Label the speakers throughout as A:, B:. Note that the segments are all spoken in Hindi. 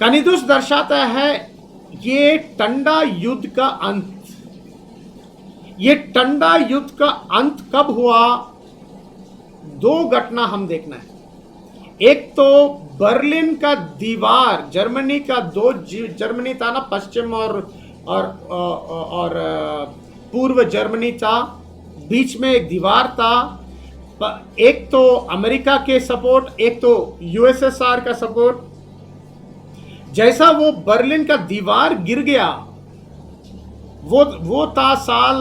A: कनिदुस दर्शाता है ये टंडा युद्ध का अंत। ये टंडा युद्ध का अंत कब हुआ? दो घटना हम देखना है। एक तो बर्लिन का दीवार, जर्मनी का जर्मनी था ना, पश्चिम और पूर्व जर्मनी था, बीच में एक दीवार था। एक तो अमेरिका के सपोर्ट, एक तो यूएसएसआर का सपोर्ट। जैसा वो बर्लिन का दीवार गिर गया, वो था साल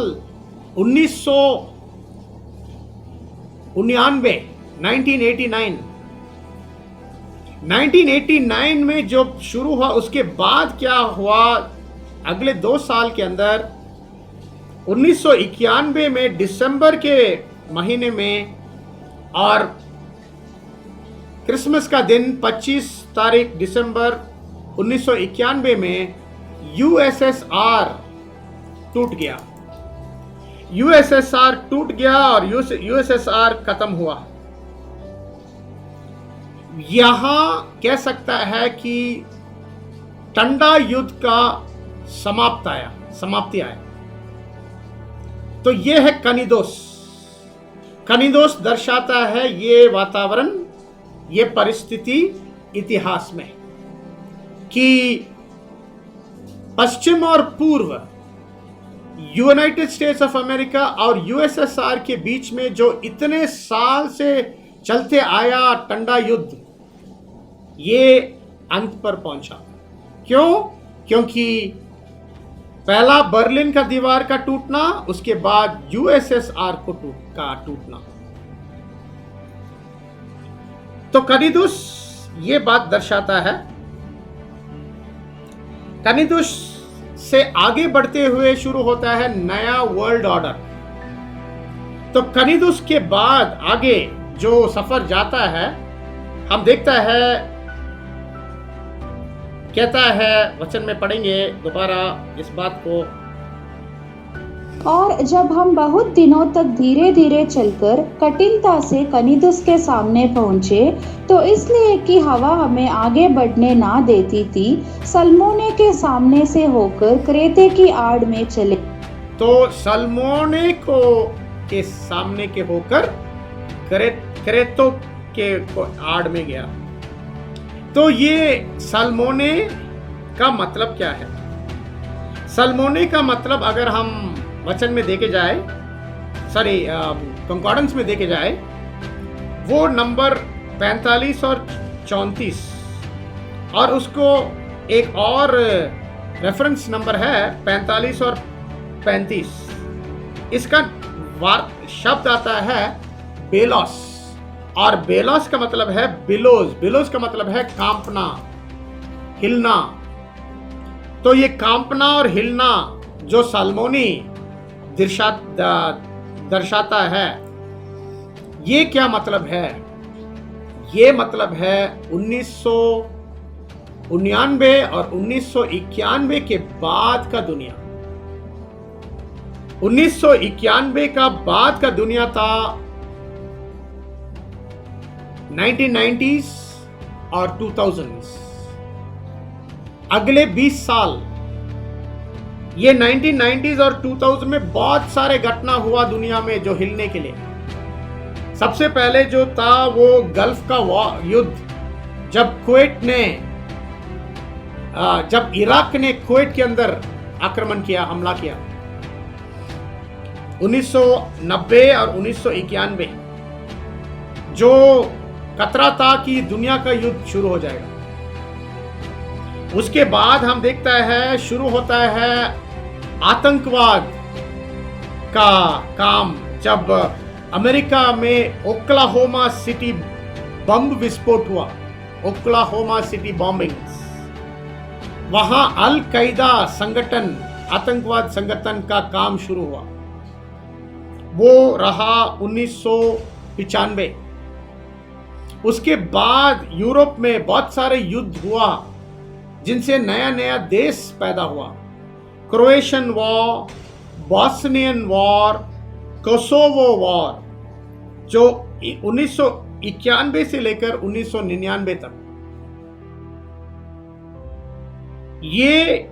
A: 1989। 1989 में जो शुरू हुआ, उसके बाद क्या हुआ? अगले 2 साल के अंदर 1991 में दिसंबर के महीने में और क्रिसमस का दिन 25 तारीख दिसंबर 1991 में यूएसएसआर टूट गया। यूएसएसआर टूट गया और यूएसएसआर खत्म हुआ। यहां कह सकता है कि ठंडा युद्ध का समाप्ति आया। तो यह है कनिदोस। कनिदोस दर्शाता है ये वातावरण, ये परिस्थिति इतिहास में कि पश्चिम और पूर्व, यूनाइटेड स्टेट्स ऑफ अमेरिका और यूएसएसआर के बीच में जो इतने साल से चलते आया ठंडा युद्ध, ये अंत पर पहुंचा। क्यों? क्योंकि पहला बर्लिन का दीवार का टूटना, उसके बाद यूएसएसआर का टूटना। तो कनिदुस ये बात दर्शाता है। कनिदुस से आगे बढ़ते हुए शुरू होता है नया वर्ल्ड ऑर्डर। तो कनिदुस के बाद आगे जो सफर जाता है, हम देखता है, कहता है, वचन में पढ़ेंगे दोबारा इस बात को।
B: और जब हम बहुत दिनों तक धीरे धीरे चलकर कठिनता से कनिदुस के सामने पहुंचे, तो इसलिए कि हवा हमें आगे बढ़ने ना देती थी, सल्मोने के सामने से होकर क्रेते की आड़ में चले।
A: तो सल्मोने के सामने के होकर क्रेतो के आड़ में गया। तो ये सल्मोने का मतलब क्या है? सल्मोने का मतलब अगर हम वचन में देखे जाए, कंकॉर्डेंस में देखे जाए, वो नंबर 45 और 34, और उसको एक और रेफरेंस नंबर है 45 और 35। इसका शब्द आता है बेलोस, और बेलोस का मतलब है बिलोज। बिलोज का मतलब है कांपना, हिलना। तो ये कांपना और हिलना जो सल्मोनी दर्शाता है, ये क्या मतलब है? ये मतलब है 1999 और 1991 के बाद का दुनिया। 1991 का बाद का दुनिया था 1990s और 2000s। अगले 20 साल, ये 1990s और 2000 में बहुत सारे घटना हुआ दुनिया में जो हिलने के लिए। सबसे पहले जो था वो गल्फ का युद्ध, जब इराक ने कुवैत के अंदर आक्रमण किया, हमला किया 1990 और 1991, जो खतरा था कि दुनिया का युद्ध शुरू हो जाएगा। उसके बाद हम देखता है शुरू होता है आतंकवाद का काम, जब अमेरिका में ओक्लाहोमा सिटी बम विस्फोट हुआ, ओक्लाहोमा सिटी बॉम्बिंग्स। वहां अल कायदा संगठन, आतंकवाद संगठन का काम शुरू हुआ। वो रहा 1995। उसके बाद यूरोप में बहुत सारे युद्ध हुआ जिनसे नया नया देश पैदा हुआ। Croatian war, Bosnian war, Kosovo war, जो 1991 से लेकर 1999 तक। ये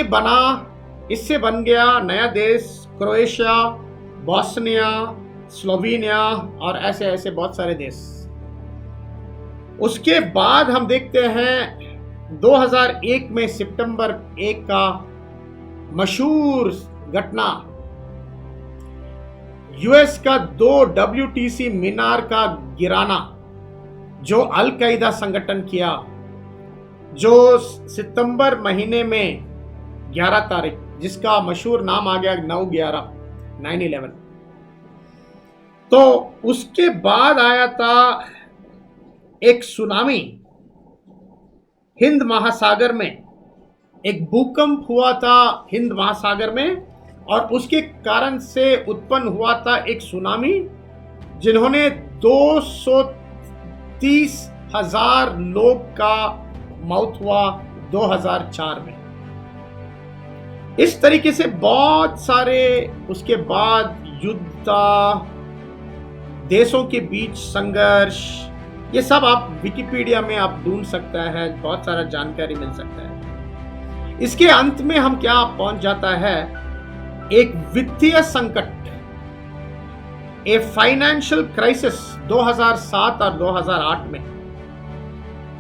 A: बना, इससे बन गया नया देश क्रोएशिया, बॉस्निया, स्लोवेनिया और ऐसे ऐसे बहुत सारे देश। उसके बाद हम देखते हैं 2001 में सितंबर 1 का मशहूर घटना, यूएस का 2 WTC मीनार का गिराना, जो अल कायदा संगठन किया, जो सितंबर महीने में 11 तारीख, जिसका मशहूर नाम आ गया 9/11 तो उसके बाद आया था एक सुनामी, हिंद महासागर में एक भूकंप हुआ था हिंद महासागर में, और उसके कारण से उत्पन्न हुआ था एक सुनामी, जिन्होंने 230,000 लोग का मौत हुआ 2004 में। इस तरीके से बहुत सारे उसके बाद युद्ध, देशों के बीच संघर्ष, ये सब आप विकिपीडिया में आप ढूंढ सकते हैं, बहुत सारा जानकारी मिल सकता है। इसके अंत में हम क्या पहुंच जाता है, एक वित्तीय संकट, ए फाइनेंशियल क्राइसिस 2007 और 2008 में।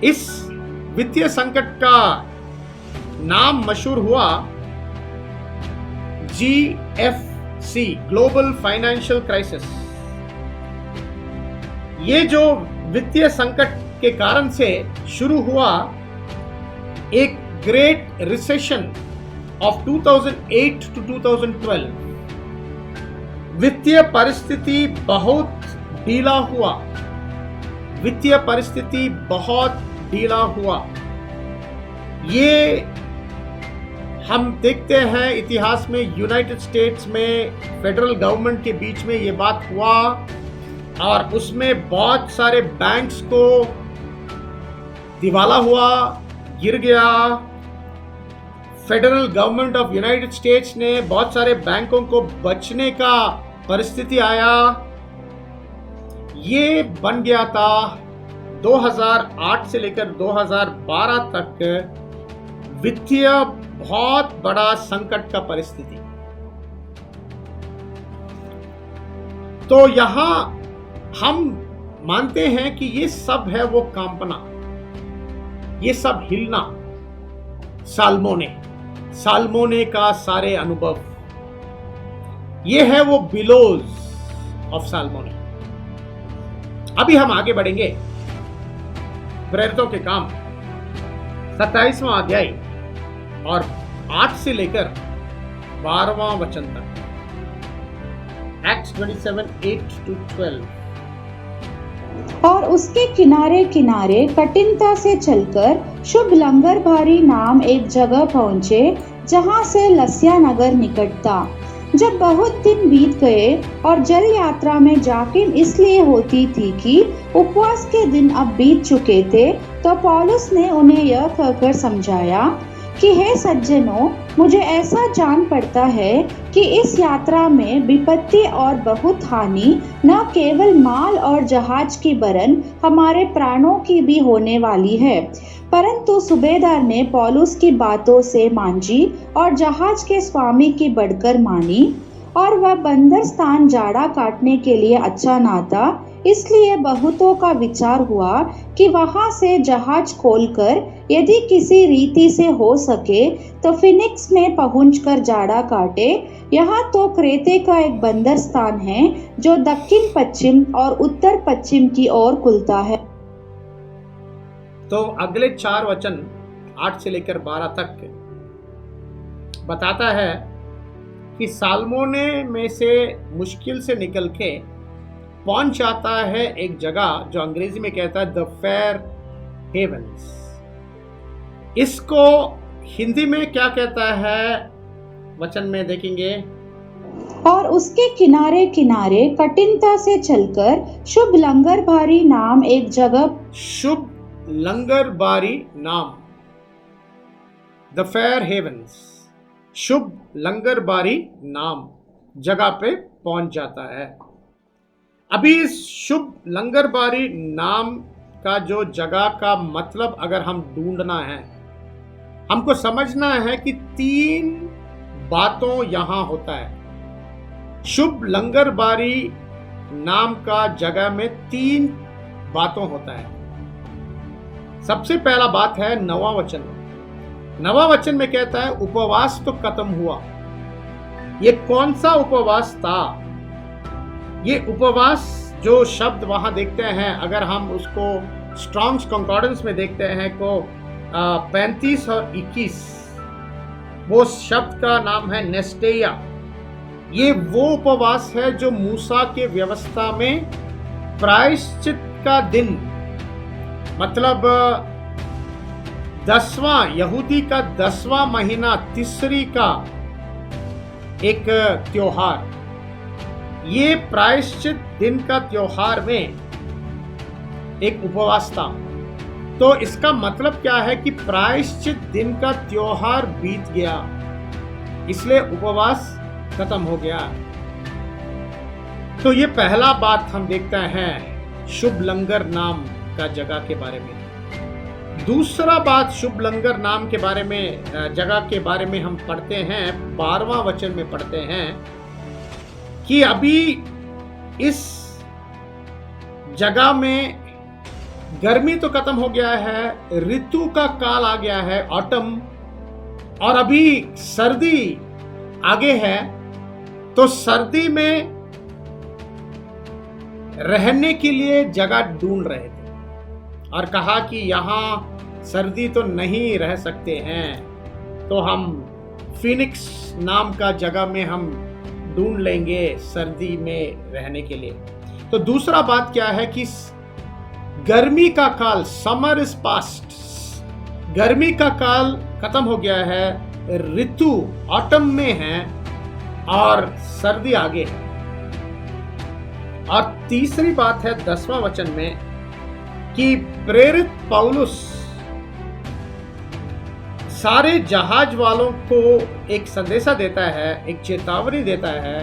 A: इस वित्तीय संकट का नाम मशहूर हुआ GFC, ग्लोबल फाइनेंशियल क्राइसिस। ये जो वित्तीय संकट के कारण से शुरू हुआ एक ग्रेट रिसेशन ऑफ 2008 to 2012। वित्तीय परिस्थिति बहुत ढीला हुआ, वित्तीय परिस्थिति बहुत ढीला हुआ। ये हम देखते हैं इतिहास में, यूनाइटेड स्टेट्स में फेडरल गवर्नमेंट के बीच में ये बात हुआ, और उसमें बहुत सारे बैंक्स को दिवाला हुआ, गिर गया। Federal government of United states ने बहुत सारे बैंकों को बचने का परिस्थिति आया। ये बन गया था 2008 से लेकर 2012 तक वित्तीय बहुत बड़ा संकट का परिस्थिति। तो यहां हम मानते हैं कि ये सब है वो कांपना, ये सब हिलना, साल्मोने का सारे अनुभव, ये है वो बिलोज ऑफ साल्मोने। अभी हम आगे बढ़ेंगे प्रेरितों के काम 27वां अध्याय और 8 से लेकर 12वां वचन तक। Acts 27:8-12।
B: और उसके किनारे किनारे कठिनता से चलकर शुभ लंगरबारी नाम एक जगह पहुंचे, जहां से लस्या नगर निकट था। जब बहुत दिन बीत गए और जल यात्रा में जाकिम इसलिए होती थी कि उपवास के दिन अब बीत चुके थे, तो पौलुस ने उन्हें यह कहकर समझाया कि हे सज्जनों, मुझे ऐसा जान पड़ता है कि इस यात्रा में विपत्ति और बहुत हानि न केवल माल और जहाज की वरन हमारे प्राणों की भी होने वाली है। परंतु सूबेदार ने पौलुस की बातों से मांझी और जहाज के स्वामी की बढ़कर मानी, और वह बंदर स्थान जाड़ा काटने के लिए अच्छा ना था। इसलिए बहुतों का विचार हुआ कि वहां से जहाज खोलकर यदि किसी रीति से हो सके तो फिनिक्स में पहुंचकर जाड़ा काटे। यहाँ तो क्रेते का एक बंदर स्थान है जो दक्षिण पश्चिम और उत्तर पश्चिम की ओर खुलता है।
A: तो अगले 4 वचन 8 से लेकर 12 तक बताता है कि साल्मोने में से मुश्किल से निकल के पहुंच जाता है एक जगह जो अंग्रेजी में कहता है द फेयर हेवंस। इसको हिंदी में क्या कहता है वचन में देखेंगे।
B: और उसके किनारे किनारे कठिनता से चलकर शुभ लंगरबारी नाम एक जगह,
A: शुभ लंगरबारी नाम, द फेयर हेवंस, शुभ लंगरबारी नाम जगह पे पहुंच जाता है। अभी इस शुभ लंगरबारी नाम का जो जगह का मतलब अगर हम ढूंढना है हमको समझना है कि 3 बातों यहां होता है। शुभ लंगर बारी नाम का जगह में 3 बातों होता है। सबसे पहला बात है 9वां वचन। 9वां वचन में कहता है उपवास तो खत्म हुआ। ये कौन सा उपवास था? ये उपवास जो शब्द वहां देखते हैं, अगर हम उसको स्ट्रॉन्ग्स कॉन्कॉर्डेंस में देखते हैं को 35 और 21, वो शब्द का नाम है नेस्टेया। ये वो उपवास है जो मूसा के व्यवस्था में प्रायश्चित का दिन, मतलब 10वां यहूदी का 10वां महीना तीसरी का एक त्योहार, ये प्रायश्चित दिन का त्योहार में एक उपवास था। तो इसका मतलब क्या है कि प्रायश्चित दिन का त्योहार बीत गया, इसलिए उपवास खत्म हो गया। तो ये पहला बात हम देखते हैं शुभ लंगर नाम का जगह के बारे में। दूसरा बात शुभ लंगर नाम के बारे में, जगह के बारे में हम पढ़ते हैं 12वां वचन में पढ़ते हैं कि अभी इस जगह में गर्मी तो खत्म हो गया है, ऋतु का काल आ गया है, ऑटम, और अभी सर्दी आगे है। तो सर्दी में रहने के लिए जगह ढूंढ रहे थे और कहा कि यहां सर्दी तो नहीं रह सकते हैं, तो हम फिनिक्स नाम का जगह में हम ढूंढ लेंगे सर्दी में रहने के लिए। तो दूसरा बात क्या है कि गर्मी का काल, समर इज पास्ट, गर्मी का काल खत्म हो गया है, ऋतु ऑटम में है और सर्दी आगे है। और तीसरी बात है 10वां वचन में कि प्रेरित पौलुस सारे जहाज वालों को एक संदेशा देता है, एक चेतावनी देता है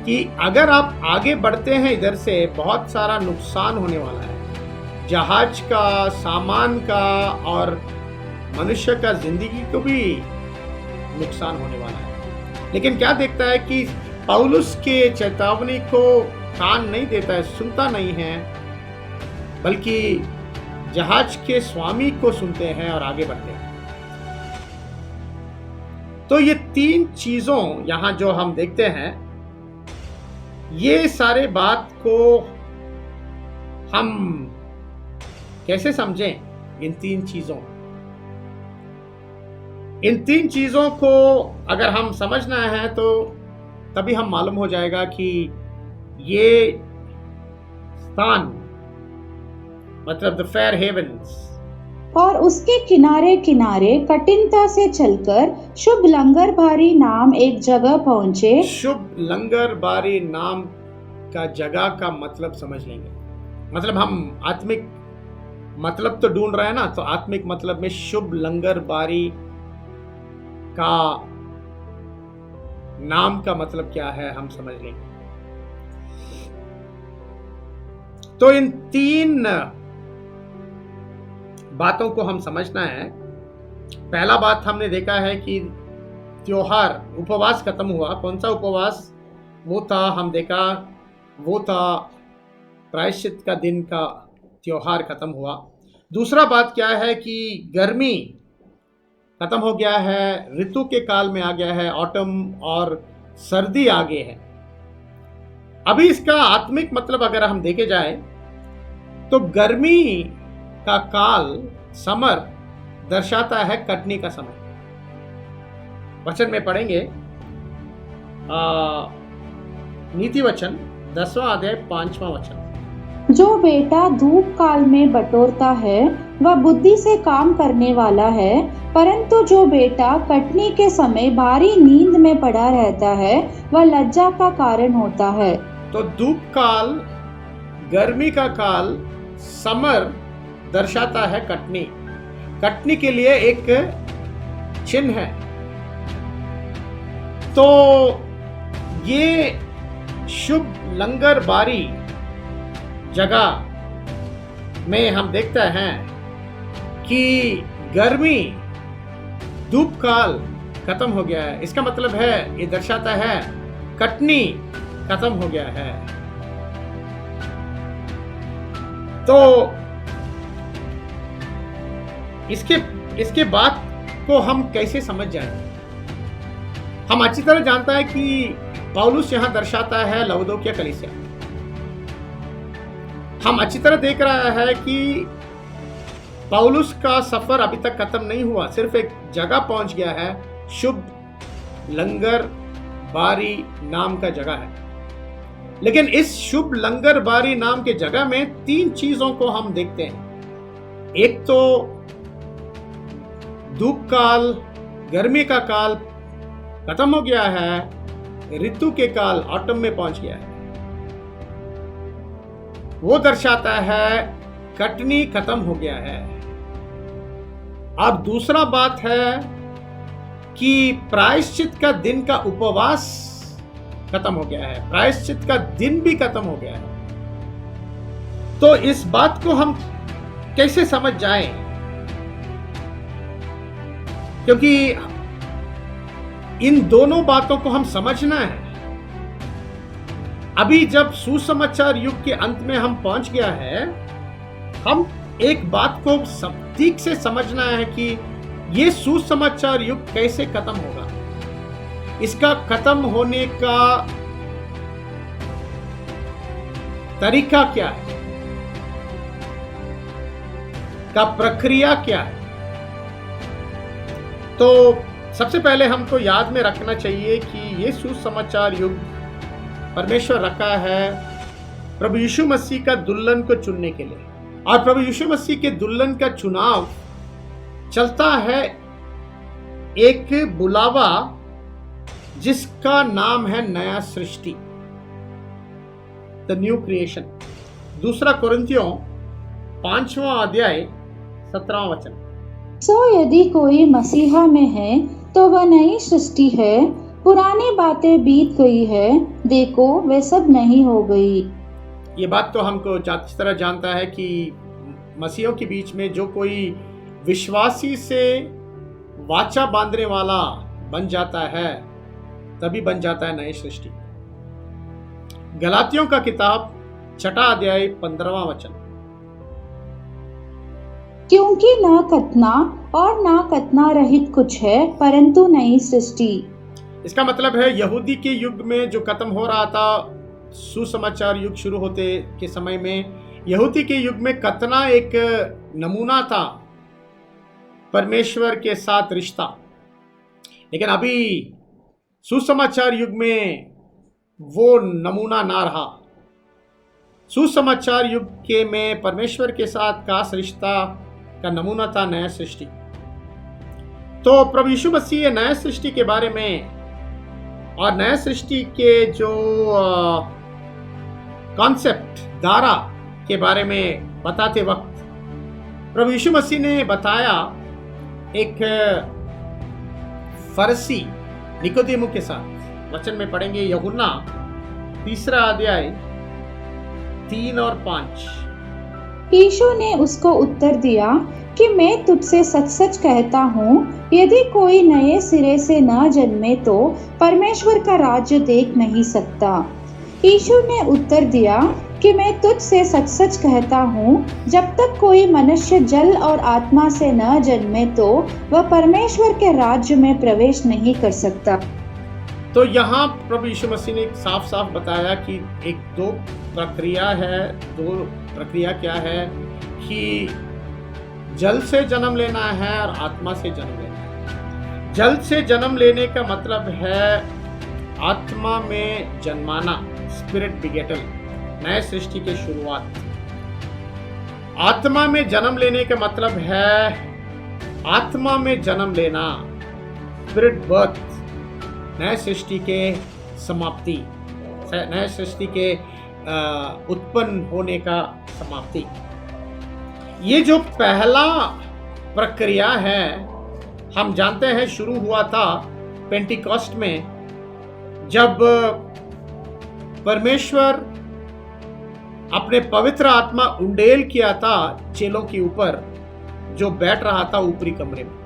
A: कि अगर आप आगे बढ़ते हैं इधर से बहुत सारा नुकसान होने वाला है, जहाज का, सामान का और मनुष्य का जिंदगी को भी नुकसान होने वाला है। लेकिन क्या देखता है कि पौलुस के चेतावनी को कान नहीं देता है, सुनता नहीं है, बल्कि जहाज के स्वामी को सुनते हैं और आगे बढ़ते हैं। तो ये 3 चीजों यहां जो हम देखते हैं, ये सारे बात को हम कैसे समझें? इन 3 चीजों को अगर हम समझना है तो तभी हम मालूम हो जाएगा कि ये स्थान, मतलब द फेयर हेवन्स,
B: और उसके किनारे किनारे कठिनता से चलकर शुभ लंगर बारी नाम एक जगह पहुंचे।
A: शुभ लंगर बारी नाम का जगह का मतलब समझ लेंगे। मतलब हम आत्मिक मतलब तो ढूंढ रहे हैं ना, तो आत्मिक मतलब में शुभ लंगर बारी का नाम का मतलब क्या है हम समझ लेंगे। तो इन 3 बातों को हम समझना है। पहला बात हमने देखा है कि त्योहार, उपवास खत्म हुआ। कौन सा उपवास वो था? हम देखा वो था प्रायश्चित का दिन का त्योहार खत्म हुआ। दूसरा बात क्या है कि गर्मी खत्म हो गया है, ऋतु के काल में आ गया है, ऑटम, और सर्दी आगे है। अभी इसका आत्मिक मतलब अगर हम देखे जाए तो गर्मी का काल, समर, दर्शाता है कटनी का समय। वचन में पढ़ेंगे नीति वचन 10वां अध्याय 5वां वचन।
B: जो बेटा धूप काल में बटोरता है वह बुद्धि से काम करने वाला है, परंतु जो बेटा कटनी के समय भारी नींद में पड़ा रहता है वह लज्जा का कारण होता है।
A: तो धूप काल, गर्मी का काल, समर दर्शाता है कटनी। कटनी के लिए एक चिन्ह है। तो ये शुभ लंगर बारी जगह में हम देखते हैं कि गर्मी धूप काल खत्म हो गया है। इसका मतलब है, ये दर्शाता है कटनी खत्म हो गया है। तो इसके बाद को हम कैसे समझ जाएं? हम अच्छी तरह जानता है कि पौलुस यहां दर्शाता है लवोदिकिया कलीसिया। हम अच्छी तरह देख रहा है कि पौलुस का सफर अभी तक खत्म नहीं हुआ, सिर्फ एक जगह पहुंच गया है, शुभ लंगर बारी नाम का जगह है। लेकिन इस शुभ लंगर बारी नाम के जगह में 3 चीजों को हम देखते हैं। एक तो धूप काल, गर्मी का काल खत्म हो गया है, ऋतु के काल ऑटम में पहुंच गया है। वो दर्शाता है कटनी खत्म हो गया है। अब दूसरा बात है कि प्रायश्चित का दिन का उपवास खत्म हो गया है, प्रायश्चित का दिन भी खत्म हो गया है। तो इस बात को हम कैसे समझ जाएं? क्योंकि इन दोनों बातों को हम समझना है। अभी जब सुसमाचार युग के अंत में हम पहुंच गया है, हम एक बात को ठीक से समझना है कि ये सुसमाचार युग कैसे खत्म होगा। इसका खत्म होने का तरीका क्या है, का प्रक्रिया क्या है। तो सबसे पहले हमको याद में रखना चाहिए कि ये सुसमाचार युग परमेश्वर रखा है प्रभु यीशु मसीह का दुल्हन को चुनने के लिए। और प्रभु यीशु मसीह के दुल्हन का चुनाव चलता है एक बुलावा जिसका नाम है नया सृष्टि, द न्यू क्रिएशन। 2 कुरिन्थियों 5वां अध्याय 17वां वचन।
B: सो यदि कोई मसीहा में है तो वह नई सृष्टि है, पुरानी बातें बीत गई है, देखो वे सब नहीं हो गई।
A: ये बात तो हमको इस तरह जानता है कि मसीहों के बीच में जो कोई विश्वासी से वाचा बांधने वाला बन जाता है, तभी बन जाता है नई सृष्टि। गलातियों का किताब 6वां अध्याय 15वां वचन।
B: क्योंकि ना कतना और ना कतना रहित कुछ है, परंतु नई सृष्टि।
A: इसका मतलब है यहूदी के युग में जो खत्म हो रहा था, सुसमाचार युग शुरू होते के समय में यहूदी के युग में कतना एक नमूना था परमेश्वर के साथ रिश्ता। लेकिन अभी सुसमाचार युग में वो नमूना ना रहा। सुसमाचार युग के में परमेश्वर के साथ खास रिश्ता का नमूना था नया सृष्टि। तो प्रभु यीशु मसीह नया सृष्टि के बारे में और नया सृष्टि के जो कॉन्सेप्ट, धारा के बारे में बताते वक्त प्रभु यीशु मसीह ने बताया एक फरीसी निकोदेमु के साथ। वचन में पढ़ेंगे यूहन्ना 3 अध्याय 3 और 5।
B: यीशु ने उसको उत्तर दिया कि मैं तुझसे सच सच कहता हूँ, यदि कोई नए सिरे से न जन्मे तो परमेश्वर का राज्य देख नहीं सकता। यीशु ने उत्तर दिया कि मैं तुझसे सच सच कहता हूँ, जब तक कोई मनुष्य जल और आत्मा से न जन्मे तो वह परमेश्वर के राज्य में प्रवेश नहीं कर सकता।
A: तो यहाँ प्रभु यीशु मसीह ने साफ साफ बताया कि दो प्रक्रिया है। दो प्रक्रिया क्या है कि जल से जन्म लेना है और आत्मा से जन्म लेना है। जल से जन्म लेने का मतलब है आत्मा में जन्माना, स्पिरिट बिगेटल, नए सृष्टि की शुरुआत। आत्मा में जन्म लेने का मतलब है आत्मा में जन्म लेना, स्पिरिट बर्थ, नए सृष्टि के समाप्ति, नए सृष्टि के उत्पन्न होने का समाप्ति। ये जो पहला प्रक्रिया है, हम जानते हैं शुरू हुआ था पेंटिकॉस्ट में, जब परमेश्वर अपने पवित्र आत्मा उंडेल किया था चेलों के ऊपर जो बैठ रहा था ऊपरी कमरे में।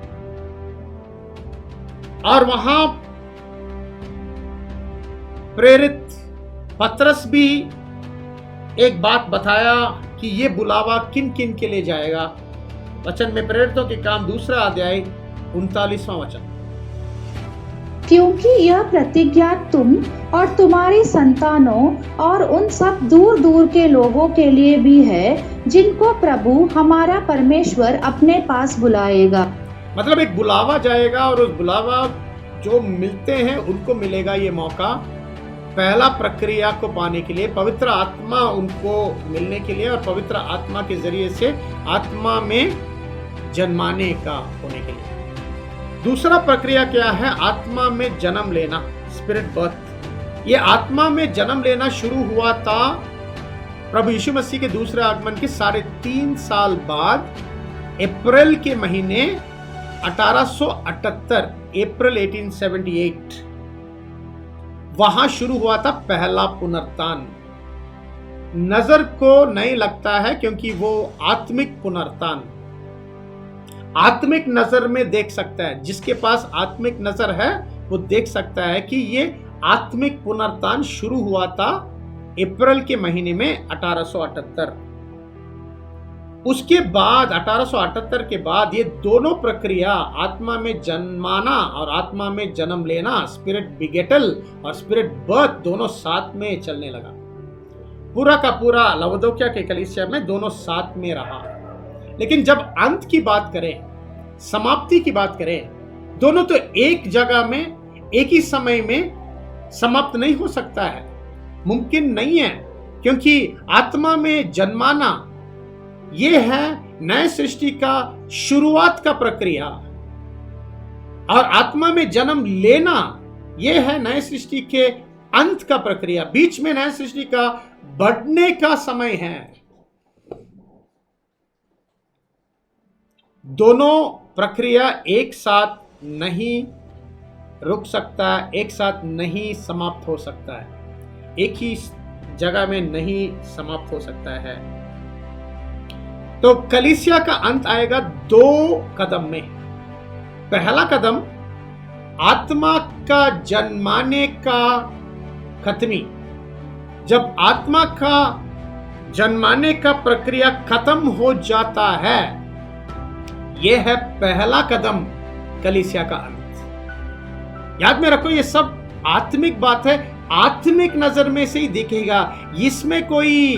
A: और वहां प्रेरित पतरस भी एक बात बताया कि ये बुलावा किन किन के लिए जाएगा। वचन में प्रेरितों के काम 2 अध्याय 39वां वचन।
B: क्योंकि यह प्रतिज्ञा तुम और तुम्हारी संतानों और उन सब दूर दूर के लोगों के लिए भी है जिनको प्रभु हमारा परमेश्वर अपने पास बुलाएगा।
A: मतलब एक बुलावा जाएगा और उस बुलावा जो मिलते हैं उनको मिलेगा ये मौका पहला प्रक्रिया को पाने के लिए, पवित्र आत्मा उनको मिलने के लिए और पवित्र आत्मा के जरिए से आत्मा में जन्माने का होने के लिए। दूसरा प्रक्रिया क्या है? आत्मा में जन्म लेना, स्पिरिट बर्थ। ये आत्मा में जन्म लेना शुरू हुआ था प्रभु यीशु मसीह के दूसरे आगमन के 3.5 साल बाद, अप्रैल के महीने 1878, अप्रैल 1878, वहां शुरू हुआ था पहला पुनरुत्थान। नजर को नहीं लगता है क्योंकि वो आत्मिक पुनरुत्थान, आत्मिक नजर में देख सकता है। जिसके पास आत्मिक नजर है वो देख सकता है कि ये आत्मिक पुनरुत्थान शुरू हुआ था अप्रैल के महीने में 1878। उसके बाद 1878 के बाद ये दोनों प्रक्रिया, आत्मा में जन्माना और आत्मा में जन्म लेना, स्पिरिट बिगेटल और स्पिरिट बर्थ, दोनों साथ में चलने लगा। पूरा का पूरा लवोदिकिया के कलीसिया में दोनों साथ में रहा। लेकिन जब अंत की बात करें, समाप्ति की बात करें, दोनों तो एक जगह में एक ही समय में समाप्त नहीं हो सकता है, मुमकिन नहीं है। क्योंकि आत्मा में जन्माना यह है नए सृष्टि का शुरुआत का प्रक्रिया, और आत्मा में जन्म लेना यह है नए सृष्टि के अंत का प्रक्रिया। बीच में नए सृष्टि का बढ़ने का समय है। दोनों प्रक्रिया एक साथ नहीं रुक सकता, एक साथ नहीं समाप्त हो सकता है, एक ही जगह में नहीं समाप्त हो सकता है। तो कलीसिया का अंत आएगा 2 कदम में। पहला कदम आत्मा का जन्माने का खत्मी। जब आत्मा का जन्माने का प्रक्रिया खत्म हो जाता है, यह है पहला कदम कलीसिया का अंत। याद में रखो, ये सब आत्मिक बात है, आत्मिक नजर में से ही दिखेगा। इसमें कोई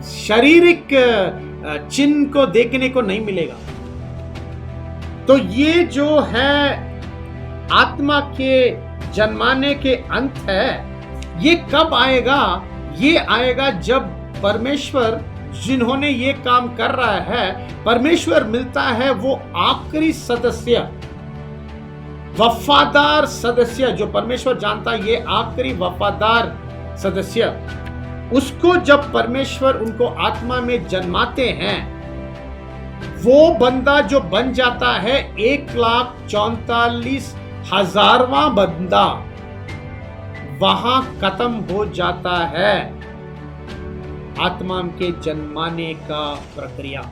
A: शारीरिक चिन्ह को देखने को नहीं मिलेगा। तो ये जो है आत्मा के जन्माने के अंत है, ये कब आएगा? ये आएगा जब परमेश्वर, जिन्होंने ये काम कर रहा है, परमेश्वर मिलता है वो आखिरी सदस्य, वफादार सदस्य, जो परमेश्वर जानता है ये आखिरी वफादार सदस्य, उसको जब परमेश्वर उनको आत्मा में जन्माते हैं, वो बंदा जो बन जाता है 1,44,000वां बंदा, वहां खत्म हो जाता है आत्मा के जन्माने का प्रक्रिया।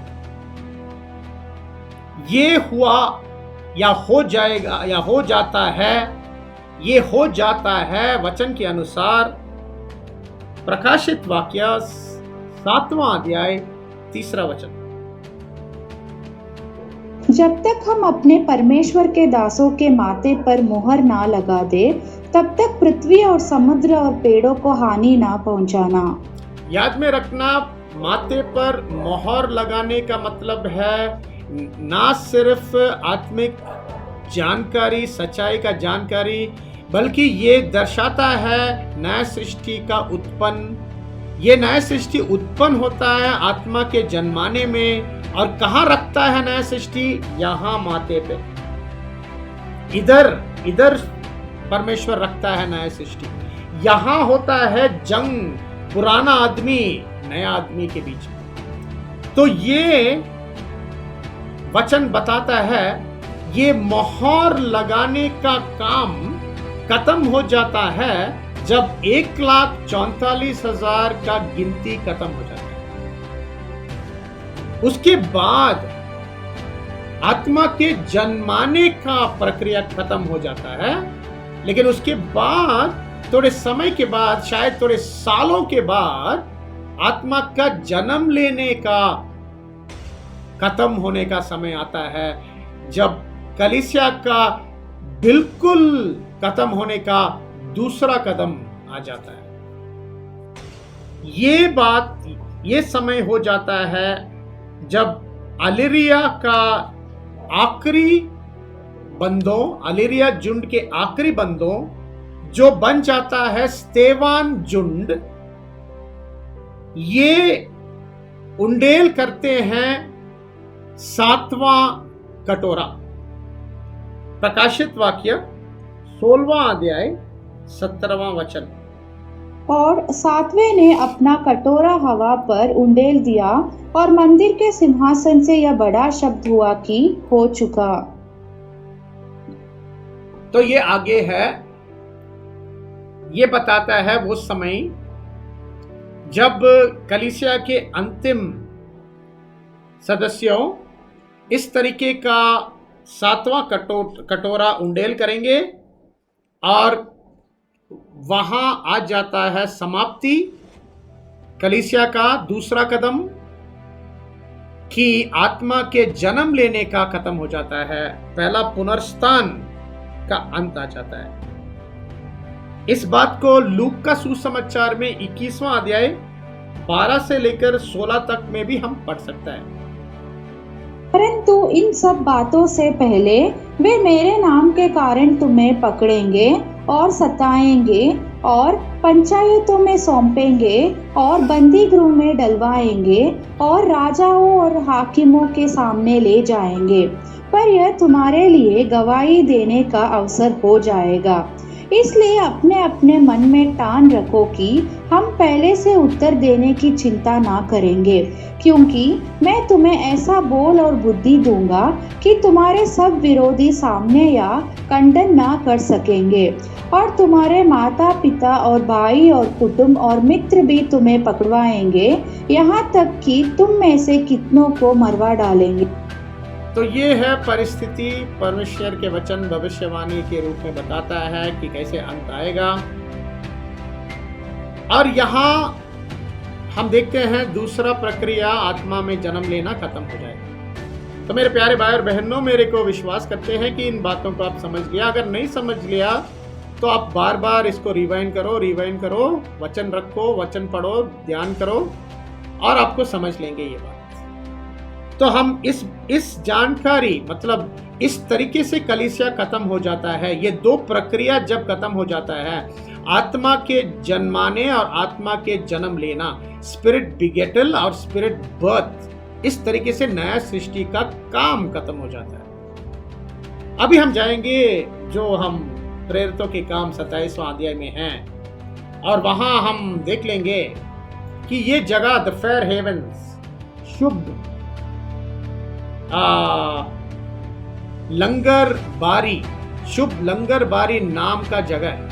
A: ये हुआ या हो जाएगा या हो जाता है, ये हो जाता है वचन के अनुसार प्रकाशित वाक्य 7वां अध्याय 3 वचन।
B: जब तक हम अपने परमेश्वर के दासों के माथे पर मोहर ना लगा दे, तब तक पृथ्वी और समुद्र और पेड़ों को हानि ना पहुंचाना।
A: याद में रखना, माथे पर मोहर लगाने का मतलब है ना सिर्फ आत्मिक जानकारी, सच्चाई का जानकारी, बल्कि ये दर्शाता है नया सृष्टि का उत्पन्न। ये नया सृष्टि उत्पन्न होता है आत्मा के जन्माने में। और कहाँ रखता है नया सृष्टि? यहाँ माथे पे, इधर परमेश्वर रखता है नया सृष्टि। यहाँ होता है जंग, पुराना आदमी नया आदमी के बीच में। तो ये वचन बताता है ये मोहर लगाने का काम खत्म हो जाता है जब 1,44,000 का गिनती खत्म हो जाता है। उसके बाद आत्मा के जन्माने का प्रक्रिया खत्म हो जाता है, लेकिन उसके बाद थोड़े समय के बाद, शायद थोड़े सालों के बाद, आत्मा का जन्म लेने का खत्म होने का समय आता है, जब कलीसिया का बिल्कुल खत्म होने का दूसरा कदम आ जाता है। ये समय हो जाता है जब अलीरिया का आखिरी बंदों, अलीरिया झुंड के आखिरी बंदों, जो बन जाता है स्तेवान झुंड, ये उंडेल करते हैं 7वां कटोरा। प्रकाशित वाक्य 16वां अध्याय 17वां वचन।
B: और 7वें ने अपना कटोरा हवा पर उंडेल दिया और मंदिर के सिंहासन से यह बड़ा शब्द हुआ कि हो चुका।
A: तो ये आगे है, ये बताता है वो समय जब कलीसिया के अंतिम सदस्यों इस तरीके का 7वां कटोरा उंडेल करेंगे और वहां आ जाता है समाप्ति, कलीसिया का दूसरा कदम, कि आत्मा के जन्म लेने का खत्म हो जाता है, पहला पुनर्स्थान का अंत आ जाता है। इस बात को लूक का सुसमाचार में 21वां अध्याय 12 से लेकर 16 तक में भी हम पढ़ सकते हैं।
B: परंतु इन सब बातों से पहले वे मेरे नाम के कारण तुम्हें पकड़ेंगे और सताएंगे और पंचायतों में सौंपेंगे और बंदी गृह में डलवाएंगे और राजाओं और हाकिमों के सामने ले जाएंगे, पर यह तुम्हारे लिए गवाही देने का अवसर हो जाएगा। इसलिए अपने अपने मन में ठान रखो कि हम पहले से उत्तर देने की चिंता ना करेंगे, क्योंकि मैं तुम्हें ऐसा बोल और बुद्धि दूंगा कि तुम्हारे सब विरोधी सामने या खंडन ना कर सकेंगे, और तुम्हारे माता पिता और भाई और कुटुंब और मित्र भी तुम्हें पकड़वाएंगे, यहाँ तक कि तुम में से कितनों को मरवा डालेंगे।
A: तो ये है परिस्थिति, परमेश्वर के वचन भविष्यवाणी के रूप में बताता है कि कैसे अंत आएगा। और यहाँ हम देखते हैं दूसरा प्रक्रिया, आत्मा में जन्म लेना खत्म हो जाएगा। तो मेरे प्यारे भाई और बहनों, मेरे को विश्वास करते हैं कि इन बातों को आप समझ लिया। अगर नहीं समझ लिया तो आप बार बार इसको रिवाइंड करो, वचन रखो, वचन पढ़ो, ध्यान करो, और आपको समझ लेंगे ये बात। तो हम इस जानकारी, मतलब इस तरीके से कलीसिया खत्म हो जाता है। ये दो प्रक्रिया जब खत्म हो जाता है, आत्मा के जन्माने और आत्मा के जन्म लेना, स्पिरिट बिगेटल और स्पिरिट बर्थ, इस तरीके से नया सृष्टि का काम खत्म हो जाता है। अभी हम जाएंगे जो हम प्रेरितों के काम 27वां अध्याय में हैं, और वहां हम देख लेंगे कि ये जगह द फेयर हेवंस, शुभ लंगर बारी नाम का जगह है,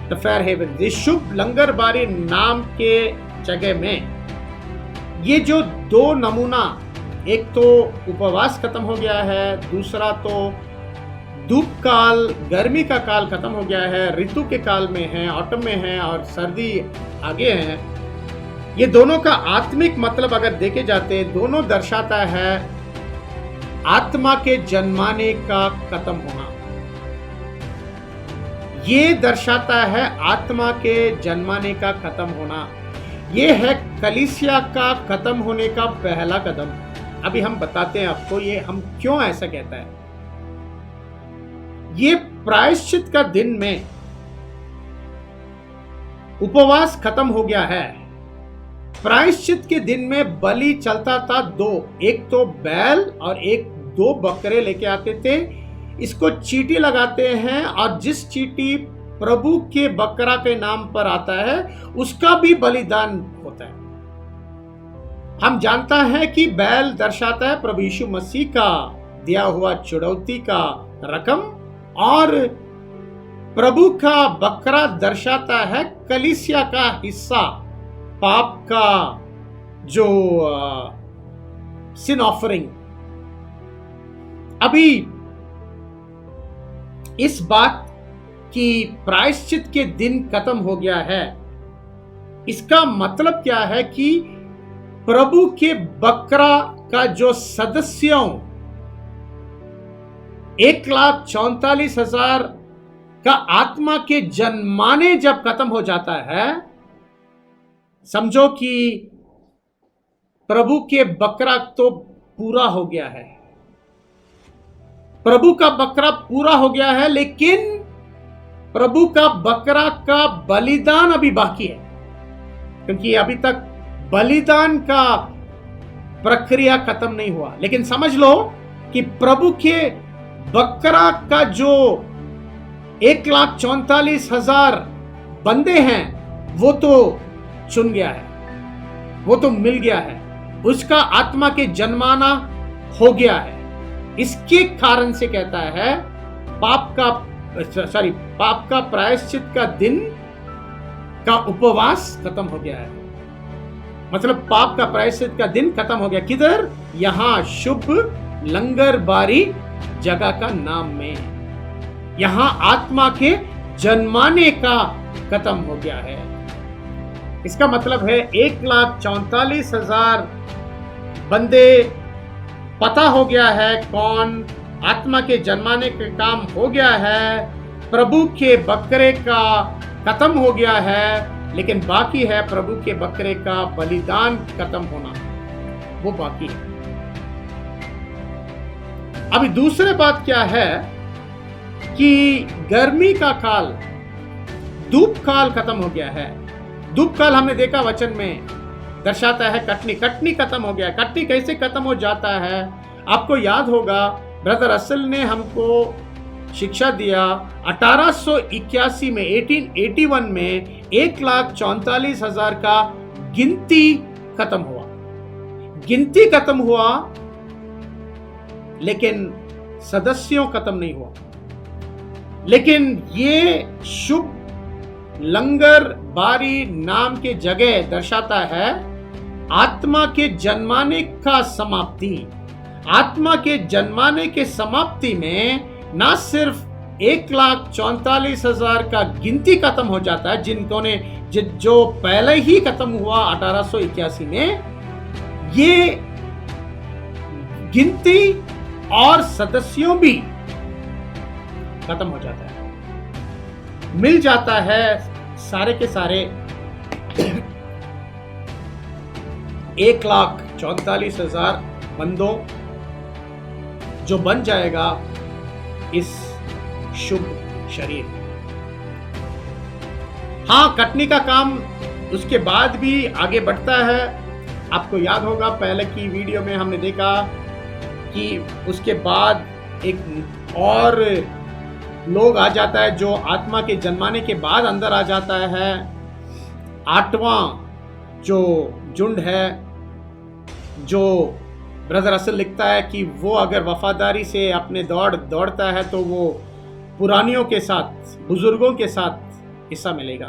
A: द फेयर हेवन। इस शुभ लंगर बारी नाम के जगह में ये जो दो नमूना, एक तो उपवास खत्म हो गया है, दूसरा तो धूप काल, गर्मी का काल खत्म हो गया है, ऋतु के काल में है, ऑटम में है, और सर्दी आगे है। ये दोनों का आत्मिक मतलब अगर देखे जाते, दोनों दर्शाता है आत्मा के जन्माने का खत्म होना। ये दर्शाता है आत्मा के जन्माने का खत्म होना। ये है कलीसिया का खत्म होने का पहला कदम। अभी हम बताते हैं आपको ये हम क्यों ऐसा कहता है। ये प्रायश्चित का दिन में उपवास खत्म हो गया है। प्रायश्चित के दिन में बलि चलता था दो, एक तो बैल और एक 2 बकरे लेके आते थे। इसको चीटी लगाते हैं, और जिस चीटी प्रभु के बकरा के नाम पर आता है उसका भी बलिदान होता है। हम जानता है कि बैल दर्शाता है प्रभु यीशु मसीह का दिया हुआ छुड़ौती का रकम, और प्रभु का बकरा दर्शाता है कलीसिया का हिस्सा, पाप का जो सिन ऑफरिंग, अभी इस बात की प्रायश्चित के दिन खत्म हो गया है, इसका मतलब क्या है कि प्रभु के बकरा का जो सदस्यों 1,44,000 का आत्मा के जन्माने जब खत्म हो जाता है, समझो कि प्रभु के बकरा तो पूरा हो गया है, प्रभु का बकरा पूरा हो गया है, लेकिन प्रभु का बकरा का बलिदान अभी बाकी है, क्योंकि अभी तक बलिदान का प्रक्रिया खत्म नहीं हुआ। लेकिन समझ लो कि प्रभु के बकरा का जो 1,44,000 बंदे हैं वो तो चुन गया है, वो तो मिल गया है, उसका आत्मा के जन्माना हो गया है। इसके कारण से कहता है पाप का प्रायश्चित का दिन का उपवास खत्म हो गया है। मतलब पाप का प्रायश्चित का दिन खत्म हो गया। किधर? यहां शुभ लंगर बारी जगह का नाम में, यहां आत्मा के जन्माने का खत्म हो गया है। इसका मतलब है 1,44,000 बंदे पता हो गया है कौन, आत्मा के जन्माने का काम हो गया है, प्रभु के बकरे का खत्म हो गया है, लेकिन बाकी है प्रभु के बकरे का बलिदान खत्म होना, वो बाकी है। अभी दूसरी बात क्या है कि गर्मी का काल, धूप काल खत्म हो गया है। धूप काल हमने देखा वचन में दर्शाता है कटनी खत्म हो गया है। कटनी कैसे खत्म हो जाता है? आपको याद होगा ब्रदर असल ने हमको शिक्षा दिया 1881 में 1881 में 1,44,000 का गिनती खत्म हुआ, लेकिन सदस्यों खत्म नहीं हुआ। लेकिन ये शुभ लंगर बारी नाम के जगह दर्शाता है आत्मा के जन्माने का समाप्ति। आत्मा के जन्माने के समाप्ति में ना सिर्फ 1,44,000 का गिनती खत्म हो जाता है, जिनको ने जो पहले ही खत्म हुआ 1881 में, ये गिनती और सदस्यों भी खत्म हो जाता है, मिल जाता है सारे के सारे 1,44,000 बंदों, जो बन जाएगा इस शुभ शरीर। हाँ, कटनी का काम उसके बाद भी आगे बढ़ता है। आपको याद होगा पहले की वीडियो में हमने देखा कि उसके बाद एक और लोग आ जाता है जो आत्मा के जन्माने के बाद अंदर आ जाता है। 8वां जो झुंड है, जो ब्रदर असल लिखता है कि वो अगर वफादारी से अपने दौड़ता है तो वो पुरानियों के साथ, बुजुर्गों के साथ हिस्सा मिलेगा।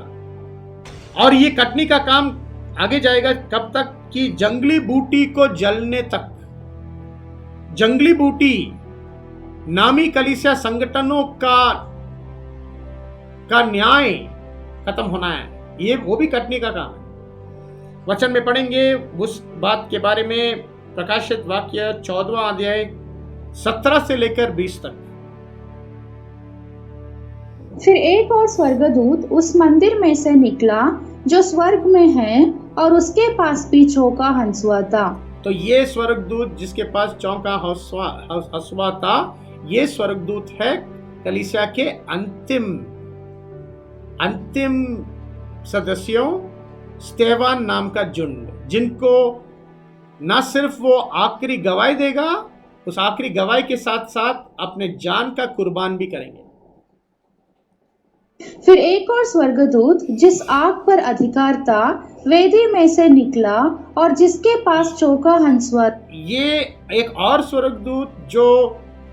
A: और ये कटनी का काम आगे जाएगा कब तक कि जंगली बूटी को जलने तक। जंगली बूटी नामी कलीसिया संगठनों का न्याय खत्म होना है, ये वो भी कटनी का काम है। वचन में पढ़ेंगे उस बात के बारे में, प्रकाशित वाक्य 14वां अध्याय 17 से लेकर 20 तक।
B: फिर एक और स्वर्गदूत उस मंदिर में से निकला जो स्वर्ग में है, और उसके पास भी चौका हंसुआ था।
A: तो ये स्वर्गदूत जिसके पास चौका हंसुआ था, ये स्वर्गदूत है कलीसिया के अंतिम सदस्यों, स्तेवान नाम का झुंड, जिनको ना सिर्फ वो आखिरी गवाही देगा, उस आखिरी गवाही के साथ साथ अपने जान का कुर्बान भी करेंगे।
B: फिर एक और स्वर्गदूत जिस आग पर अधिकार था वेदी में से निकला, और जिसके पास चौका हंसुआ।
A: ये एक और स्वर्गदूत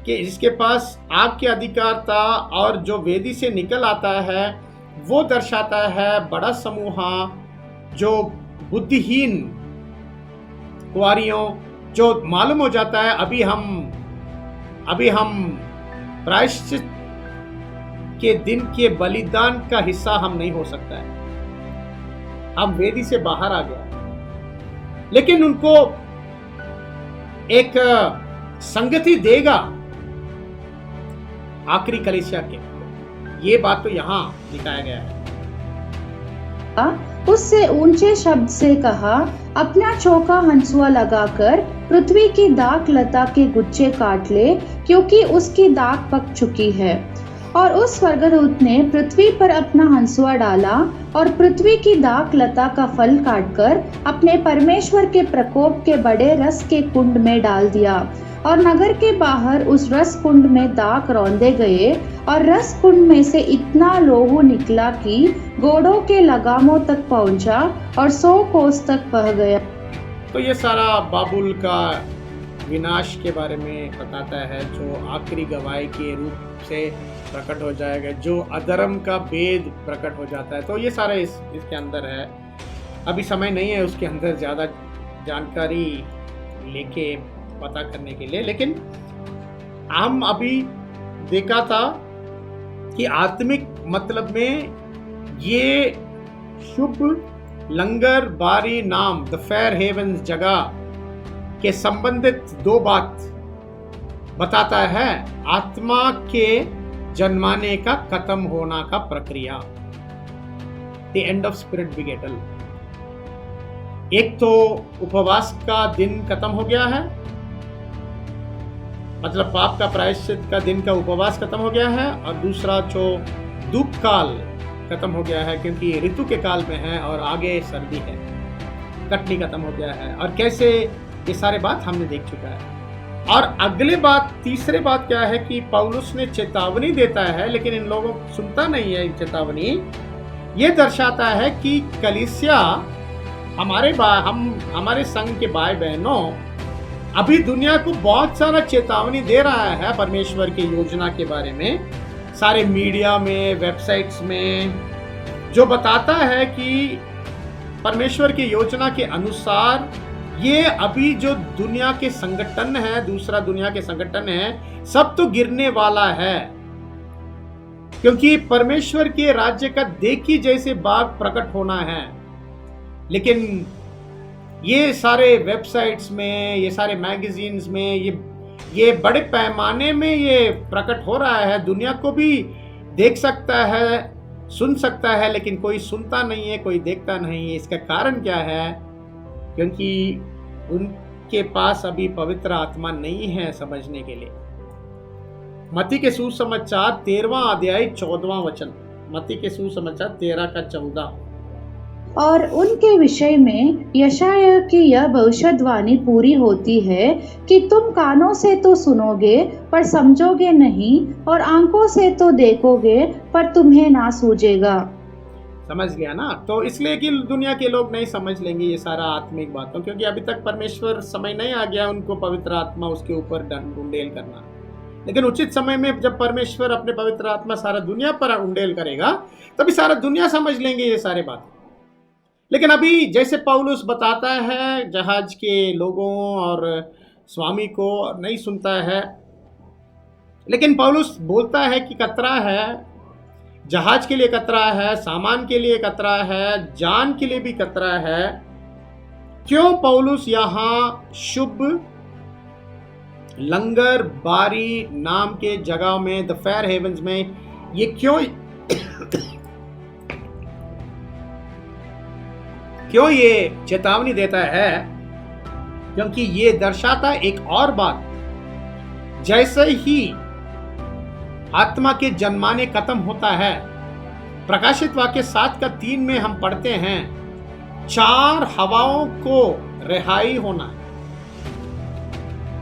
A: जिसके पास आग के अधिकार था और जो वेदी से निकल आता है, वो दर्शाता है बड़ा समूह जो बुद्धिहीन कुंवारियों, जो मालूम हो जाता है अभी हम अभी हम प्रायश्चित के दिन के बलिदान का हिस्सा हम नहीं हो सकता है, हम वेदी से बाहर आ गया। लेकिन उनको एक संगति देगा आखिरी कलीसिया के, ये बात तो यहां दिखाया गया है।
B: उससे ऊंचे शब्द से कहा, अपना चौका हंसुआ लगाकर पृथ्वी की दाख लता के गुच्छे काट ले, क्योंकि उसकी दाख पक चुकी है। और उस स्वर्गदूत ने पृथ्वी पर अपना हंसुआ डाला और पृथ्वी की दाख लता का फल काटकर अपने परमेश्वर के प्रकोप के बड़े रस के कुंड में डाल दिया। और नगर के बाहर उस रस कुंड में दाख रौंदे गए और रस कुंड में से इतना लोहू निकला कि घोड़ों के लगामों तक पहुंचा और 100 कोस तक बह गया।
A: तो ये सारा बाबुल का विनाश के बारे में बताता है, जो आखिरी गवाही के रूप से प्रकट हो जाएगा, जो अधर्म का भेद प्रकट हो जाता है। तो ये सारा इसके अंदर है। अभी समय नहीं है उसके अंदर ज़्यादा जानकारी लेके पता करने के लिए, लेकिन हम अभी देखा था कि आत्मिक मतलब में ये शुभ लंगर बारी नाम द फेयर हेवंस जगह के संबंधित 2 बात बताता है। आत्मा के जन्माने का खत्म होना का प्रक्रिया, द एंड ऑफ स्पिरिट बिगेटल। एक तो उपवास का दिन खत्म हो गया है, मतलब पाप का प्रायश्चित का दिन का उपवास खत्म हो गया है, और दूसरा जो धूप काल खत्म हो गया है, क्योंकि ये ऋतु के काल में है और आगे सर्दी है, कटनी खत्म हो गया है। और कैसे ये सारे बात हमने देख चुका है। और अगले बात, तीसरे बात क्या है कि पौलुस ने चेतावनी देता है, लेकिन इन लोगों को सुनता नहीं है चेतावनी। ये दर्शाता है कि कलीसिया हमारे संघ के भाई बहनों अभी दुनिया को बहुत सारा चेतावनी दे रहा है परमेश्वर की योजना के बारे में, सारे मीडिया में, वेबसाइट्स में, जो बताता है कि परमेश्वर की योजना के अनुसार ये अभी जो दुनिया के संगठन है, दूसरा दुनिया के संगठन है, सब तो गिरने वाला है, क्योंकि परमेश्वर के राज्य का देखी जैसे बाग प्रकट होना है। लेकिन ये सारे वेबसाइट्स में, ये सारे मैगजीन्स में ये बड़े पैमाने में ये प्रकट हो रहा है। दुनिया को भी देख सकता है, सुन सकता है, लेकिन कोई सुनता नहीं है, कोई देखता नहीं है। इसका कारण क्या है? क्योंकि उनके पास अभी पवित्र आत्मा नहीं है समझने के लिए। मत्ती के सुसमाचार 13वां अध्याय 14वां वचन, मत्ती के सुसमाचार 13 का 14।
B: और उनके विषय में यशायाह की यह भविष्यवाणी पूरी होती है कि तुम कानों से तो सुनोगे पर समझोगे नहीं, और आंखों से तो देखोगे पर तुम्हें ना सूझेगा।
A: समझ गया ना? तो इसलिए कि दुनिया के लोग नहीं समझ लेंगे ये सारा आत्मिक बातों, क्योंकि अभी तक परमेश्वर समय नहीं आ गया उनको पवित्र आत्मा उसके ऊपर उंडेल करना। लेकिन उचित समय में जब परमेश्वर अपने पवित्र आत्मा सारा दुनिया पर उंडेल करेगा, तभी सारा दुनिया समझ लेंगे ये सारे बात। लेकिन अभी जैसे पौलुस बताता है, जहाज के लोगों और स्वामी को नहीं सुनता है, लेकिन पौलुस बोलता है कि खतरा है, जहाज के लिए खतरा है, सामान के लिए खतरा है, जान के लिए भी खतरा है। क्यों पौलुस यहाँ शुभ लंगर बारी नाम के जगह में, द फेयर हेवंस में, ये क्यों ये चेतावनी देता है? क्योंकि ये दर्शाता एक और बात, जैसे ही आत्मा के जन्माने खत्म होता है, प्रकाशित वाक्य 7 का 3 में हम पढ़ते हैं, 4 हवाओं को रिहाई होना।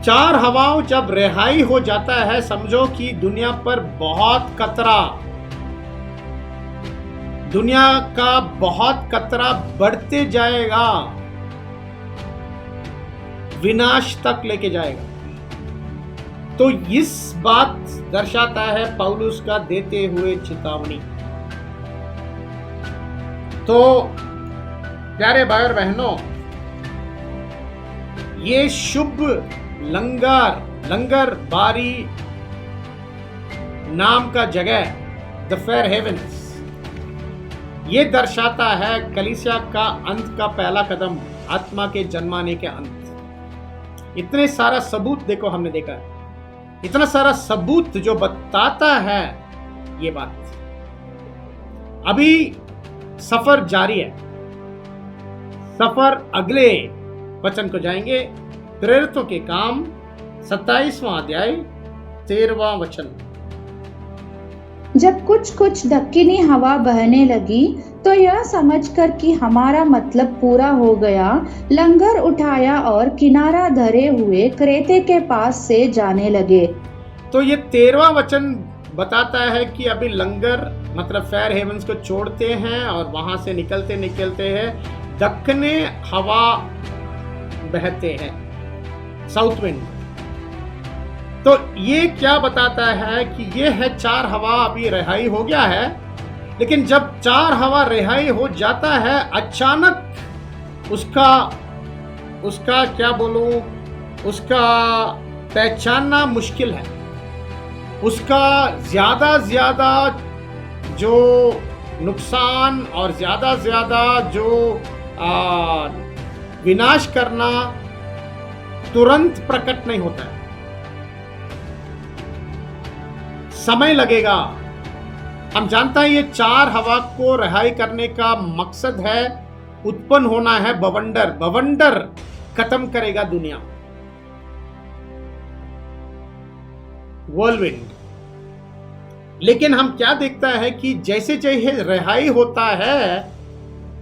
A: 4 हवाओं जब रिहाई हो जाता है, समझो कि दुनिया पर बहुत खतरा, दुनिया का बहुत खतरा बढ़ते जाएगा, विनाश तक लेके जाएगा। तो इस बात दर्शाता है पौलुस का देते हुए चेतावनी। तो प्यारे भाई और बहनों, ये शुभ लंगर लंगर बारी नाम का जगह, द फेयर हेवंस, ये दर्शाता है कलीसिया का अंत का पहला कदम, आत्मा के जन्माने के अंत। इतने सारा सबूत देखो, हमने देखा है, इतना सारा सबूत जो बताता है ये बात। अभी सफर जारी है, सफर अगले वचन को जाएंगे, प्रेरितों के काम 27वां अध्याय 13वां वचन।
B: जब कुछ कुछ दक्खनी हवा बहने लगी तो यह समझकर कि हमारा मतलब पूरा हो गया, लंगर उठाया और किनारा धरे हुए क्रेते के पास से जाने लगे।
A: तो ये 13वां वचन बताता है कि अभी लंगर मतलब फेयर हेवंस को छोड़ते हैं और वहां से निकलते निकलते हैं दक्खने हवा बहते हैं, साउथ विंड। तो ये क्या बताता है कि ये है 4 हवा अभी रिहाई हो गया है, लेकिन जब 4 हवा रिहाई हो जाता है अचानक उसका क्या बोलूं, उसका पहचानना मुश्किल है। उसका ज्यादा जो नुकसान और ज्यादा जो विनाश करना तुरंत प्रकट नहीं होता है, समय लगेगा। हम जानता है ये 4 हवा को रिहाई करने का मकसद है उत्पन्न होना है बवंडर। बवंडर खत्म करेगा दुनिया, वर्ल्डविंड। लेकिन हम क्या देखता है कि जैसे जैसे रिहाई होता है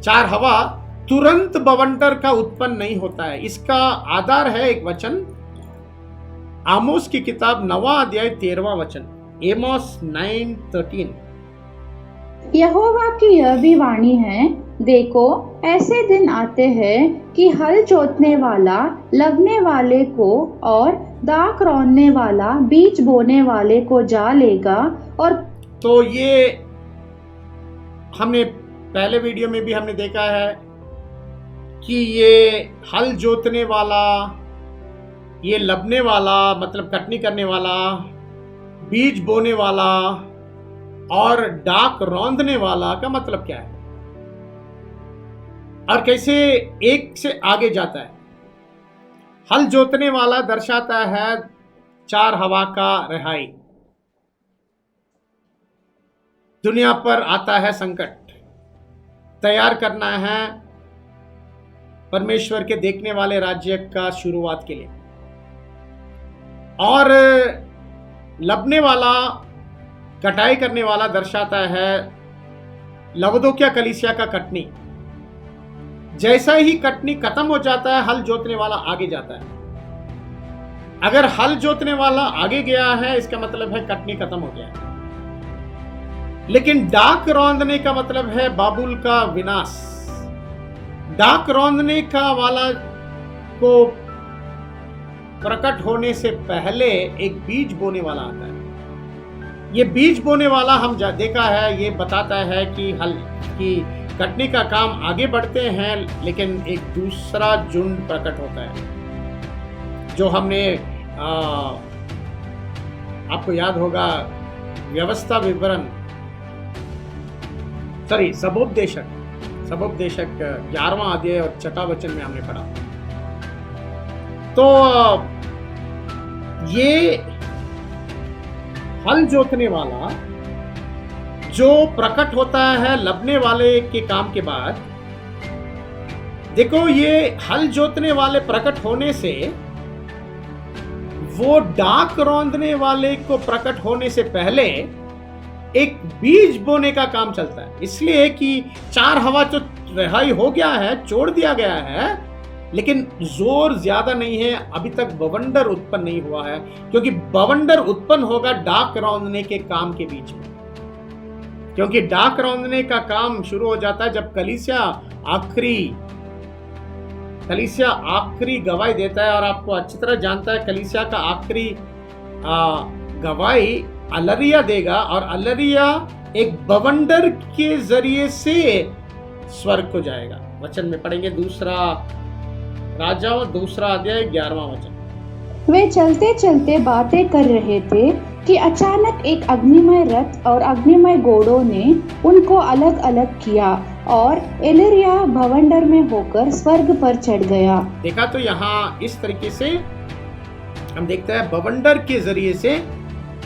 A: 4 हवा, तुरंत बवंडर का उत्पन्न नहीं होता है। इसका आधार है एक वचन, आमोस की किताब 9वां अध्याय 13वां वचन, एमोस 9:13।
B: यहोवा की यह भी वाणी है, देखो ऐसे दिन आते हैं कि हल जोतने वाला लगने वाले को और दाख रौंदने वाला बीज बोने वाले को जा लेगा। और
A: तो ये हमने पहले वीडियो में भी हमने देखा है कि ये हल जोतने वाला, ये लबने वाला मतलब कटनी करने वाला, बीज बोने वाला और डाक रौंदने वाला का मतलब क्या है और कैसे एक से आगे जाता है। हल जोतने वाला दर्शाता है 4 हवा का रिहाई। दुनिया पर आता है संकट, तैयार करना है परमेश्वर के देखने वाले राज्य का शुरुआत के लिए। और लबने वाला, कटाई करने वाला दर्शाता है लवदोकिया कलीसिया का कटनी। जैसा ही कटनी खत्म हो जाता है हल जोतने वाला आगे जाता है। अगर हल जोतने वाला आगे गया है इसका मतलब है कटनी खत्म हो गया है। लेकिन डाक रौंदने का मतलब है बाबुल का विनाश। डाक रौंदने का वाला को प्रकट होने से पहले एक बीज बोने वाला आता है। ये बीज बोने वाला हम देखा है, ये बताता है कि हल की कटनी का काम आगे बढ़ते हैं, लेकिन एक दूसरा झुंड प्रकट होता है जो हमने आपको याद होगा व्यवस्था विवरण सबोपदेशक 11वां अध्याय और 6वां वचन में हमने पढ़ा। तो ये हल जोतने वाला जो प्रकट होता है लबने वाले के काम के बाद, देखो ये हल जोतने वाले प्रकट होने से वो डाक रौंदने वाले को प्रकट होने से पहले एक बीज बोने का काम चलता है। इसलिए कि 4 हवा जो रिहाई हो गया है, छोड़ दिया गया है, लेकिन जोर ज्यादा नहीं है, अभी तक बवंडर उत्पन्न नहीं हुआ है, क्योंकि बवंडर उत्पन्न होगा डाक रौंदने के काम के बीच में। क्योंकि डाक रौंदने का काम शुरू हो जाता है जब कलीसिया आखिरी गवाही देता है। और आपको अच्छी तरह जानता है कलीसिया का आखिरी गवाही अल्लरिया देगा, और अल्लरिया एक बवंडर के जरिए से स्वर्ग को जाएगा। वचन में पढ़ेंगे 2 राजाओं 2 अध्याय 11वां वचन।
B: वे चलते चलते बातें कर रहे थे कि अचानक एक अग्निमय रथ और अग्निमय घोड़ों ने उनको अलग अलग किया और एलिरिया भवंडर में होकर स्वर्ग पर चढ़ गया।
A: देखा तो यहाँ इस तरीके से हम देखते हैं बवंडर के जरिए से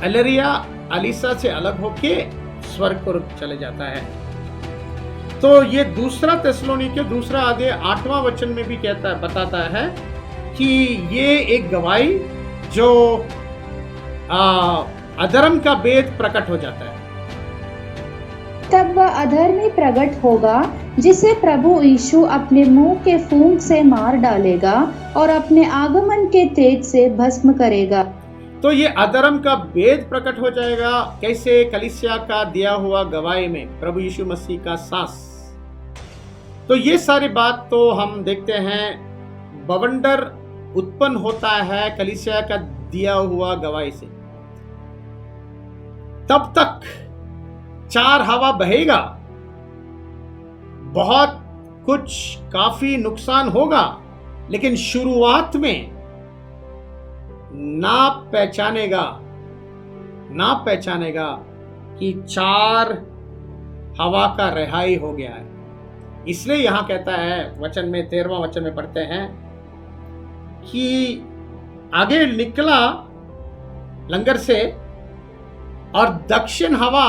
A: एलिरिया अलीसा से अलग होके स्वर्ग पर चले जाता है। तो ये दूसरा थिस्सलुनीके दूसरा आधे 8वां वचन में भी कहता है, बताता है कि ये एक गवाही जो अधर्म का भेद प्रकट हो जाता है।
B: तब वह अधर्मी प्रकट होगा जिसे प्रभु यीशु अपने मुंह के फूंक से मार डालेगा और अपने आगमन के तेज से भस्म करेगा।
A: तो ये अधर्म का भेद प्रकट हो जाएगा कैसे? कलीसिया का दिया हुआ गवाही में प्रभु यीशु मसीह का सांस। तो ये सारी बात तो हम देखते हैं बवंडर उत्पन्न होता है कलीसिया का दिया हुआ गवाही से। तब तक 4 हवा बहेगा, बहुत कुछ काफी नुकसान होगा, लेकिन शुरुआत में ना पहचानेगा कि 4 हवा का रिहाई हो गया है। इसलिए यहां कहता है वचन में 13वां वचन में पढ़ते हैं कि आगे निकला लंगर से और दक्षिण हवा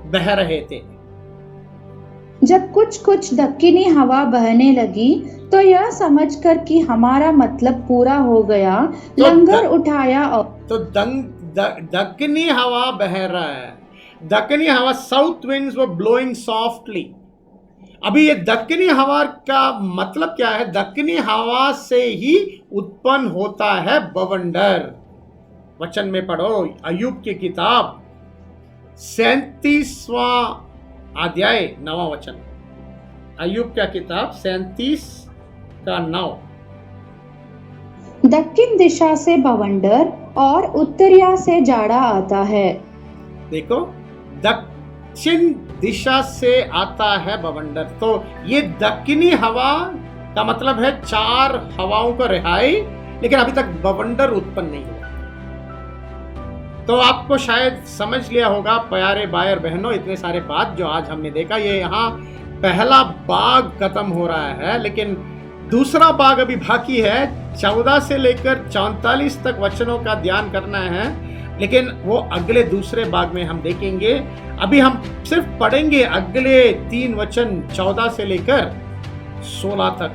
A: बह रहे थे।
B: जब कुछ कुछ दक्षिणी हवा बहने लगी तो यह समझकर कि हमारा मतलब पूरा हो गया, लंगर उठाया और
A: तो दक्षिणी हवा बह रहा है। दक्षिणी हवा, साउथ विंड्स वर ब्लोइंग सॉफ्टली। अभी ये दक्षिणी हवा का मतलब क्या है? दक्षिणी हवा से ही उत्पन्न होता है बवंडर। वचन में पढ़ो अय्यूब की किताब 37वां अध्याय 9वां वचन। अय्यूब क्या किताब 37 का 9।
B: दक्षिण दिशा से बवंडर और उत्तरिया से जाड़ा आता है।
A: देखो, दक्षिण दिशा से आता है बवंडर। तो ये दक्षिणी हवा का मतलब है 4 हवाओं का रिहाई, लेकिन अभी तक बवंडर उत्पन्न नहीं हुआ। तो आपको शायद समझ लिया होगा प्यारे भाई और बहनों, इतने सारे बात जो आज हमने देखा, ये यहाँ पहला भाग खत्म हो रहा है, लेकिन दूसरा भाग अभी बाकी है। 14 से लेकर 44 तक वचनों का ध्यान करना है, लेकिन वो अगले दूसरे भाग में हम देखेंगे। अभी हम सिर्फ पढ़ेंगे अगले 3 वचन 14 से लेकर 16 तक।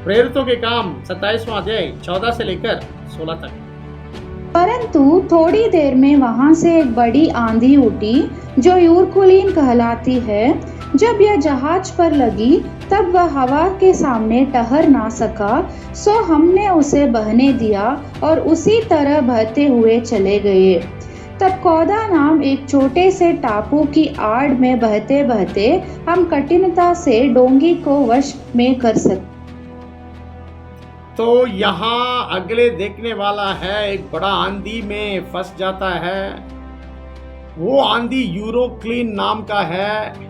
A: प्रेरितों के काम 27वां अध्याय 14 से लेकर 16 तक।
B: परंतु थोड़ी देर में वहां से एक बड़ी आंधी उठी जो यूरकुलीन कहलाती है। जब यह जहाज पर लगी तब वह हवा के सामने ठहर ना सका, सो हमने उसे बहने दिया और उसी तरह बहते हुए चले गए। तब कौदा नाम एक छोटे से टापू की आड़ में बहते बहते हम कठिनता से डोंगी को वश में कर सकते।
A: तो यहाँ अगले देखने वाला है एक बड़ा आंधी में फंस जाता है। वो आंधी यूरोक्लीन नाम का है।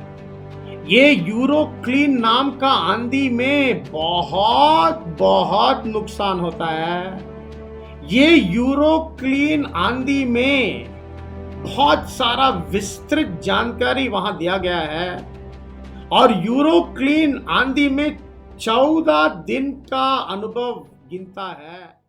A: ये यूरोक्लीन नाम का आंधी में बहुत बहुत नुकसान होता है। ये यूरोक्लीन आंधी में बहुत सारा विस्तृत जानकारी वहां दिया गया है, और यूरोक्लीन आंधी में 14 दिन का अनुभव गिनता है।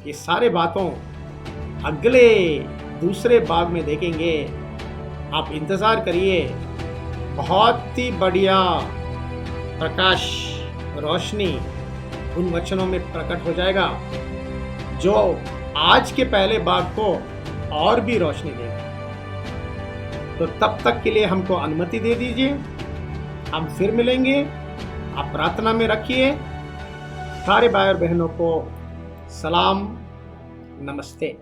A: ये सारे बातों अगले दूसरे भाग में देखेंगे। आप इंतज़ार करिए। बहुत ही बढ़िया प्रकाश, रोशनी उन वचनों में प्रकट हो जाएगा जो आज के पहले भाग को और भी रोशनी देगा। तो तब तक के लिए हमको अनुमति दे दीजिए। हम फिर मिलेंगे। आप प्रार्थना में रखिए। सारे भाई और बहनों को सलाम, नमस्ते।